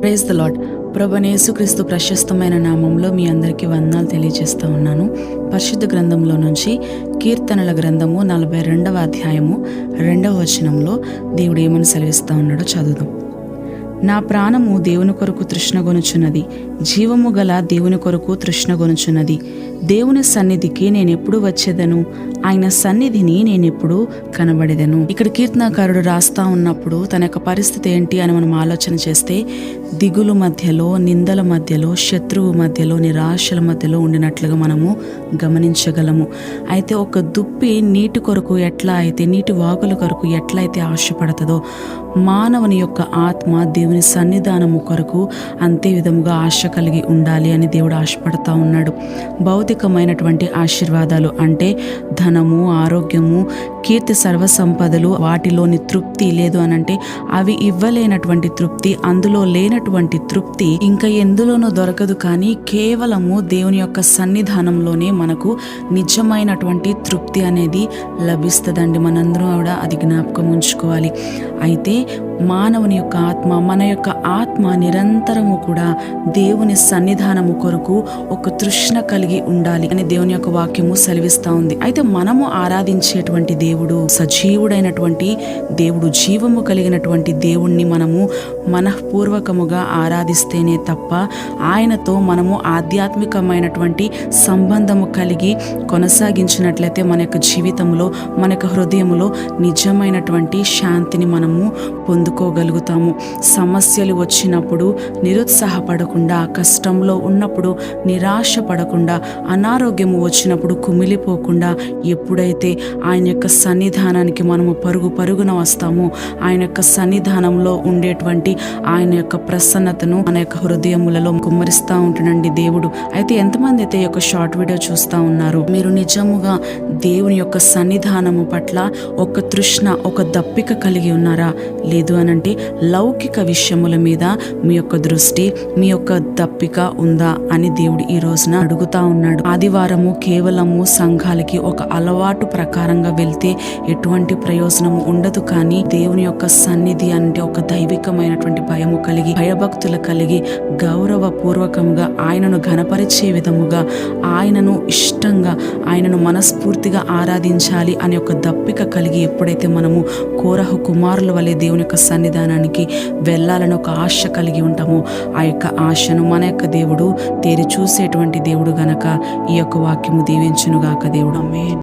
Praise the lord. ప్రభువైన యేసుక్రీస్తు ప్రశస్తమైన నామంలో మీ అందరికీ వందనాలు తెలియజేస్తూ ఉన్నాను. పరిశుద్ధ గ్రంథంలో నుంచి కీర్తనల గ్రంథము 42వ అధ్యాయము 2వ వచనంలో దేవుడు ఏమని సెలవిస్తూ ఉన్నాడో చదువుదాం. నా ప్రాణము దేవుని కొరకు తృష్ణగొనుచున్నది, జీవము గల దేవుని కొరకు తృష్ణగొనుచున్నది. దేవుని సన్నిధికి నేనెప్పుడు వచ్చేదను, ఆయన సన్నిధిని నేనెప్పుడు కనబడేదను. ఇక్కడ కీర్తనాకారుడు రాస్తా ఉన్నప్పుడు తన యొక్క పరిస్థితి ఏంటి అని మనం ఆలోచన చేస్తే, దిగులు మధ్యలో, నిందల మధ్యలో, శత్రువు మధ్యలో, నిరాశల మధ్యలో ఉండినట్లుగా మనము గమనించగలము. అయితే ఒక దుప్పి నీటి కొరకు ఎట్లా అయితే, నీటి వాగుల కొరకు ఎట్లయితే ఆశపడుతుందో, మానవుని యొక్క ఆత్మ దేవుని సన్నిధానము కొరకు అంతే విధముగా ఆశ కలిగి ఉండాలి అని దేవుడు ఆశపడతా ఉన్నాడు. భౌతికమైనటువంటి ఆశీర్వాదాలు అంటే ధనము, ఆరోగ్యము, కీర్తి, సర్వసంపదలు, వాటిలోని తృప్తి లేదు అనంటే అవి ఇవ్వలేనటువంటి తృప్తి, అందులో లేనటువంటి తృప్తి ఇంకా ఎందులోనూ దొరకదు. కానీ కేవలము దేవుని యొక్క సన్నిధానంలోనే మనకు నిజమైనటువంటి తృప్తి అనేది లభిస్తుందండి. మనందరం కూడా అది జ్ఞాపకం ఉంచుకోవాలి. అయితే మానవుని యొక్క ఆత్మ, మన యొక్క ఆత్మ నిరంతరము కూడా దేవుని సన్నిధానము కొరకు ఒక తృష్ణ కలిగి ఉండాలి అని దేవుని యొక్క వాక్యము సెలవిస్తూ ఉంది. అయితే మనము ఆరాధించేటువంటి దేవుడు సజీవుడైనటువంటి దేవుడు, జీవము కలిగినటువంటి దేవుణ్ణి మనము మనఃపూర్వకముగా ఆరాధిస్తేనే తప్ప ఆయనతో మనము ఆధ్యాత్మికమైనటువంటి సంబంధము కలిగి కొనసాగించినట్లయితే మన యొక్క జీవితంలో, మన యొక్క హృదయంలో నిజమైనటువంటి శాంతిని మనము పొందుకోగలుగుతాము. సమస్యలు వచ్చినప్పుడు నిరుత్సాహపడకుండా, కష్టంలో ఉన్నప్పుడు నిరాశ పడకుండా, అనారోగ్యము వచ్చినప్పుడు కుమిలిపోకుండా, ఎప్పుడైతే ఆయన యొక్క సన్నిధానానికి మనము పరుగున వస్తామో, ఆయన యొక్క సన్నిధానంలో ఉండేటువంటి ఆయన యొక్క ప్రసన్నతను మన యొక్క హృదయములలో కుమ్మరిస్తూ ఉంటున్నాడు దేవుడు. అయితే ఎంతమంది అయితే ఈ యొక్క షార్ట్ వీడియో చూస్తూ ఉన్నారు, మీరు నిజముగా దేవుని యొక్క సన్నిధానము పట్ల ఒక తృష్ణ, ఒక దప్పిక కలిగి ఉన్నారా? లేదు అనంటే లౌకిక విషయముల మీద మీ యొక్క దృష్టి, మీ యొక్క దప్పిక ఉందా అని దేవుడు ఈ రోజున అడుగుతా ఉన్నాడు. ఆదివారము కేవలము సంఘాలకి ఒక అలవాటు ప్రకారంగా వెళ్తే ఎటువంటి ప్రయోజనము ఉండదు. కానీ దేవుని యొక్క సన్నిధి అంటే ఒక దైవికమైనటువంటి భయము కలిగి, భయభక్తులు కలిగి, గౌరవపూర్వకంగా ఆయనను ఘనపరిచే విధముగా, ఆయనను ఇష్టంగా, ఆయనను మనస్ఫూర్తిగా ఆరాధించాలి అనే ఒక దప్పిక కలిగి ఎప్పుడైతే మనము కోరహు కుమారుల వలె దేవుని యొక్క సన్నిధానానికి వెళ్ళాలని ఒక ఆశ కలిగి ఉంటామో, ఆ యొక్క ఆశను మన యొక్క దేవుడు తేరి చూసేటువంటి దేవుడు గనక ఈ యొక్క వాక్యము దీవించునుగాక. దేవుడు ఆమేన్.